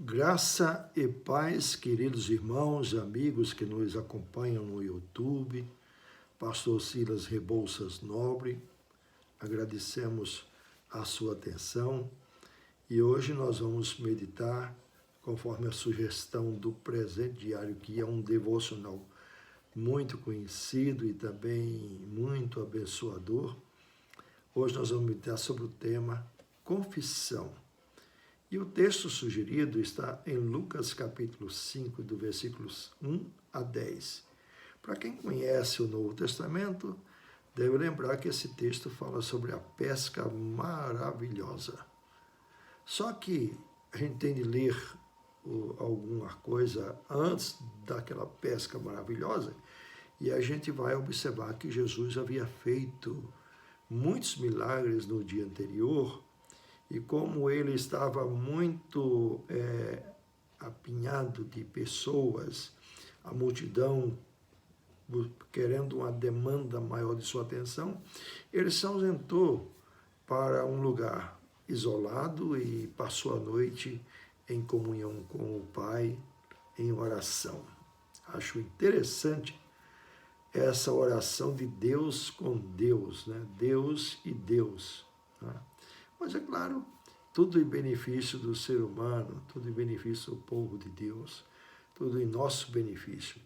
Graça e paz, queridos irmãos e amigos que nos acompanham no YouTube, Pastor Silas Rebouças Nobre, agradecemos a sua atenção e hoje nós vamos meditar conforme a sugestão do presente diário, que é um devocional muito conhecido e também muito abençoador. Hoje nós vamos meditar sobre o tema confissão. E o texto sugerido está em Lucas capítulo 5, do versículos 1 a 10. Para quem conhece o Novo Testamento, deve lembrar que esse texto fala sobre a pesca maravilhosa. Só que a gente tem de ler alguma coisa antes daquela pesca maravilhosa e a gente vai observar que Jesus havia feito muitos milagres no dia anterior. E como ele estava muito apinhado de pessoas, a multidão querendo uma demanda maior de sua atenção, ele se ausentou para um lugar isolado e passou a noite em comunhão com o Pai, em oração. Acho interessante essa oração de Deus com Deus, né? Deus e Deus, né? Mas é claro, tudo em benefício do ser humano, tudo em benefício do povo de Deus, tudo em nosso benefício,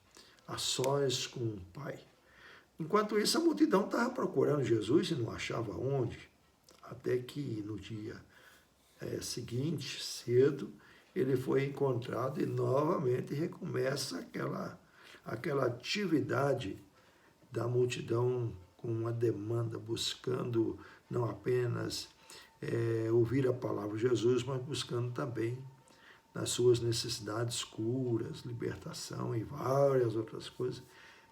a sós com o Pai. Enquanto isso, a multidão estava procurando Jesus e não achava onde, até que no dia seguinte, cedo, ele foi encontrado e novamente recomeça aquela atividade da multidão com uma demanda, buscando não apenas ouvir a palavra de Jesus, mas buscando também nas suas necessidades curas, libertação e várias outras coisas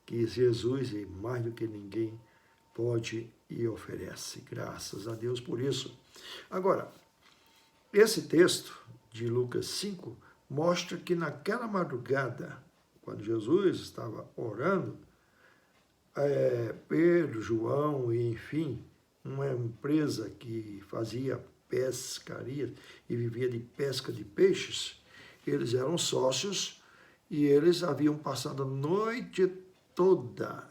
que Jesus, e mais do que ninguém, pode e oferece. Graças a Deus por isso. Agora, esse texto de Lucas 5 mostra que naquela madrugada, quando Jesus estava orando, Pedro, João e, enfim, uma empresa que fazia pescaria e vivia de pesca de peixes, eles eram sócios e eles haviam passado a noite toda,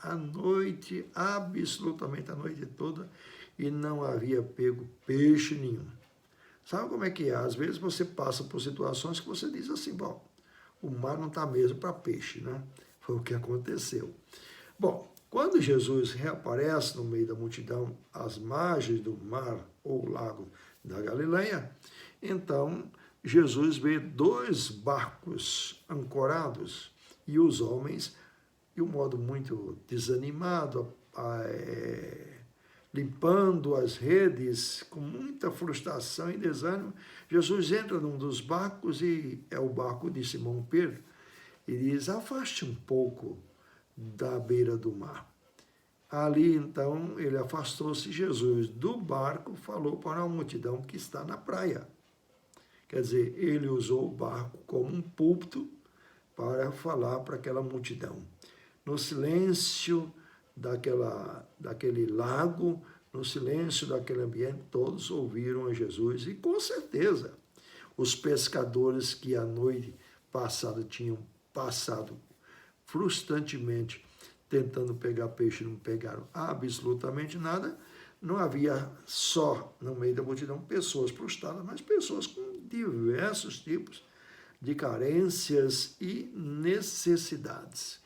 absolutamente a noite toda, e não havia pego peixe nenhum. Sabe como é que é? Às vezes você passa por situações que você diz assim, bom, o mar não está mesmo para peixe, né? Foi o que aconteceu. Bom, quando Jesus reaparece no meio da multidão, às margens do mar ou lago da Galileia, então Jesus vê 2 barcos ancorados e os homens, de um modo muito desanimado, limpando as redes, com muita frustração e desânimo, Jesus entra num dos barcos e é o barco de Simão Pedro e diz, afaste um pouco da beira do mar. Ali, então, ele afastou-se. Jesus do barco falou para a multidão que está na praia. Quer dizer, ele usou o barco como um púlpito para falar para aquela multidão. No silêncio daquele lago, no silêncio daquele ambiente, todos ouviram a Jesus e, com certeza, os pescadores que a noite passada tinham passado frustrantemente tentando pegar peixe, não pegaram absolutamente nada. Não havia só no meio da multidão pessoas prostradas, mas pessoas com diversos tipos de carências e necessidades.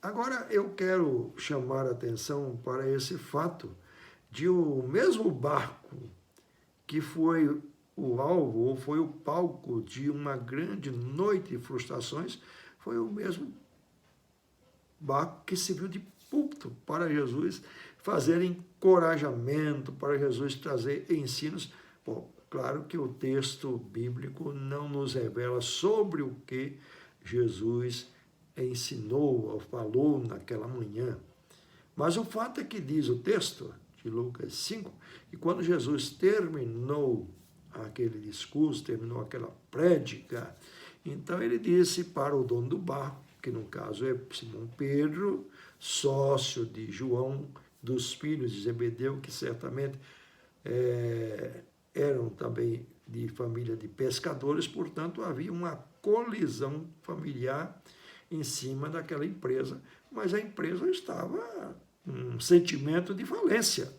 Agora eu quero chamar a atenção para esse fato de o mesmo barco que foi o alvo ou foi o palco de uma grande noite de frustrações, foi o mesmo barco que serviu de púlpito para Jesus fazer encorajamento, para Jesus trazer ensinos. Bom, claro que o texto bíblico não nos revela sobre o que Jesus ensinou ou falou naquela manhã. Mas o fato é que diz o texto de Lucas 5, que quando Jesus terminou aquele discurso, terminou aquela prédica, então ele disse para o dono do barco, que no caso é Simão Pedro, sócio de João, dos filhos de Zebedeu, que certamente eram também de família de pescadores, portanto, havia uma colisão familiar em cima daquela empresa, mas a empresa estava um sentimento de falência.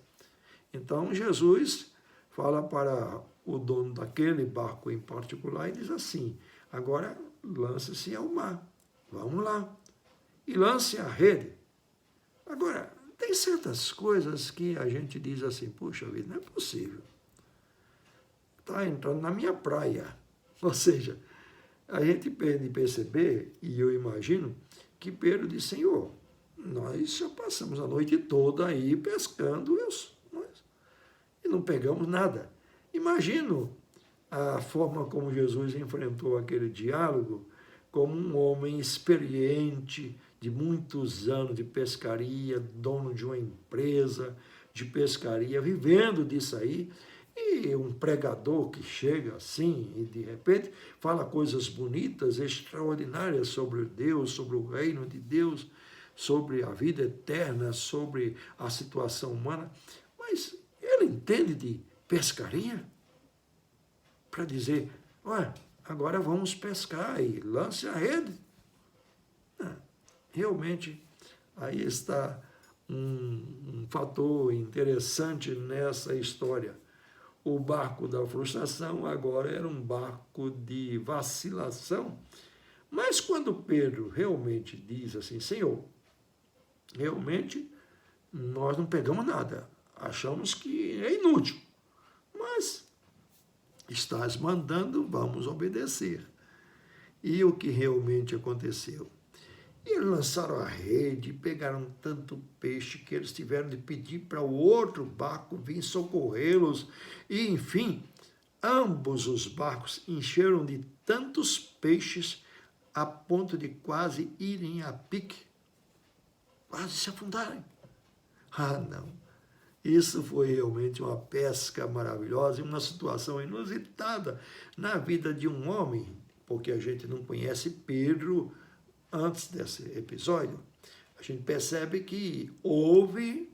Então, Jesus fala para o dono daquele barco em particular e diz assim: agora lance-se ao mar, vamos lá, e lance a rede. Agora, tem certas coisas que a gente diz assim: puxa vida, não é possível. Está entrando na minha praia. Ou seja, a gente pode perceber, e eu imagino, que Pedro disse: Senhor, nós já passamos a noite toda aí pescando e não pegamos nada. Imagino a forma como Jesus enfrentou aquele diálogo como um homem experiente, de muitos anos de pescaria, dono de uma empresa de pescaria, vivendo disso aí, e um pregador que chega assim e de repente fala coisas bonitas, extraordinárias sobre Deus, sobre o reino de Deus, sobre a vida eterna, sobre a situação humana, mas ele entende de pescaria para dizer: olha, agora vamos pescar e lance a rede. Realmente, aí está um fator interessante nessa história. O barco da frustração agora era um barco de vacilação. Mas quando Pedro realmente diz assim: Senhor, realmente nós não pegamos nada, achamos que é inútil, mas estás mandando, vamos obedecer. E o que realmente aconteceu? E eles lançaram a rede, pegaram tanto peixe que eles tiveram de pedir para o outro barco vir socorrê-los. E, enfim, ambos os barcos encheram de tantos peixes a ponto de quase irem a pique, quase se afundarem. Ah, não. Isso foi realmente uma pesca maravilhosa e uma situação inusitada na vida de um homem, porque a gente não conhece Pedro antes desse episódio. A gente percebe que houve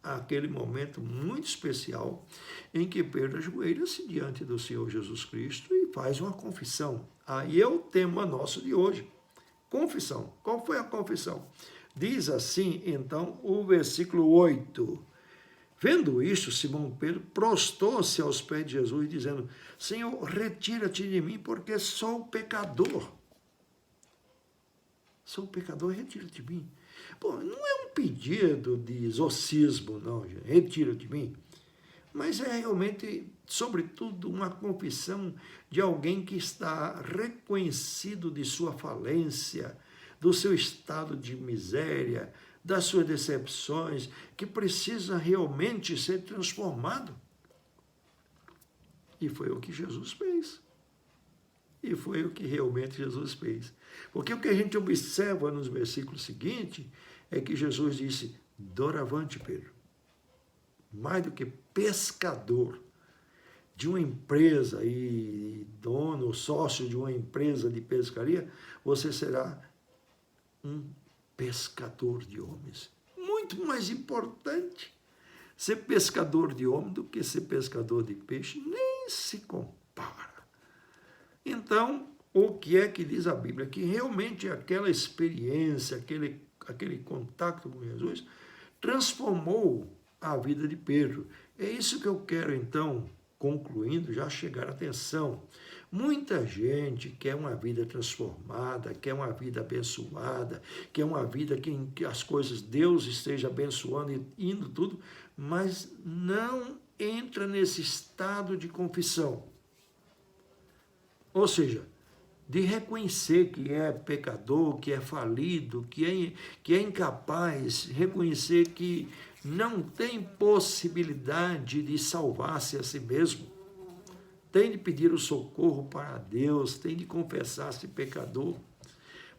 aquele momento muito especial em que Pedro ajoelha-se diante do Senhor Jesus Cristo e faz uma confissão. Aí é o tema nosso de hoje. Confissão. Qual foi a confissão? Diz assim, então, o versículo 8. Vendo isto, Simão Pedro prostou-se aos pés de Jesus, dizendo: Senhor, retira-te de mim, porque sou pecador. Sou pecador, retira-te de mim. Bom, não é um pedido de exorcismo, não, gente. Retira de mim. Mas é realmente, sobretudo, uma confissão de alguém que está reconhecido de sua falência, do seu estado de miséria, das suas decepções, que precisa realmente ser transformado. E foi o que Jesus fez. E foi o que realmente Jesus fez. Porque o que a gente observa nos versículos seguintes é que Jesus disse: doravante, Pedro, mais do que pescador de uma empresa e dono, sócio de uma empresa de pescaria, você será um pescador de homens. Muito mais importante ser pescador de homem do que ser pescador de peixe, nem se compara. Então, o que é que diz a Bíblia? Que realmente aquela experiência, aquele contato com Jesus, transformou a vida de Pedro. É isso que eu quero, então, concluindo, já chegar à atenção. Muita gente quer uma vida transformada, quer uma vida abençoada, quer uma vida em que as coisas, Deus esteja abençoando e indo tudo, mas não entra nesse estado de confissão. Ou seja, de reconhecer que é pecador, que é falido, que é incapaz, reconhecer que não tem possibilidade de salvar-se a si mesmo. Tem de pedir o socorro para Deus, tem de confessar-se pecador.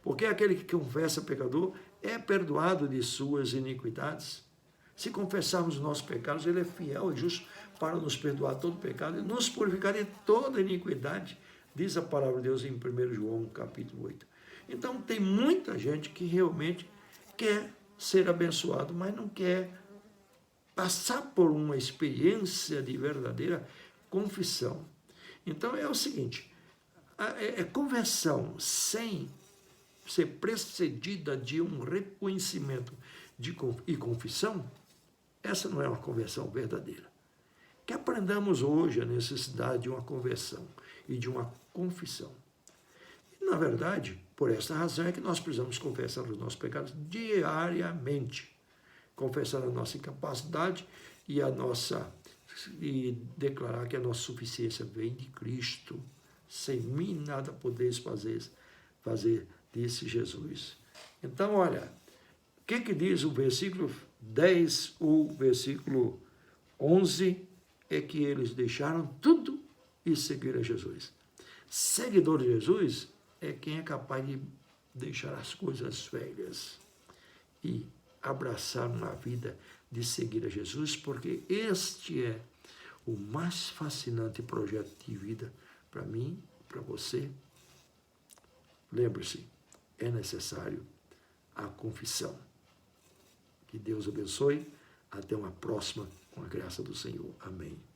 Porque aquele que confessa pecador é perdoado de suas iniquidades. Se confessarmos os nossos pecados, Ele é fiel e justo para nos perdoar todo pecado e nos purificar de toda iniquidade. Diz a palavra de Deus em 1 João, capítulo 8. Então, tem muita gente que realmente quer ser abençoado, mas não quer passar por uma experiência de verdadeira confissão. Então é o seguinte, conversão sem ser precedida de um reconhecimento e confissão, essa não é uma conversão verdadeira. Que aprendamos hoje a necessidade de uma conversão e de uma confissão. E, na verdade, por esta razão é que nós precisamos confessar os nossos pecados diariamente. Confessar a nossa incapacidade e declarar que a nossa suficiência vem de Cristo. Sem mim nada podeis fazer, disse Jesus. Então, olha, o que diz o versículo 10, o versículo 11, é que eles deixaram tudo e seguiram a Jesus. Seguidor de Jesus é quem é capaz de deixar as coisas velhas e abraçar uma vida de seguir a Jesus, porque este é o mais fascinante projeto de vida para mim, para você. Lembre-se, é necessário a confissão. Que Deus abençoe. Até uma próxima, com a graça do Senhor. Amém.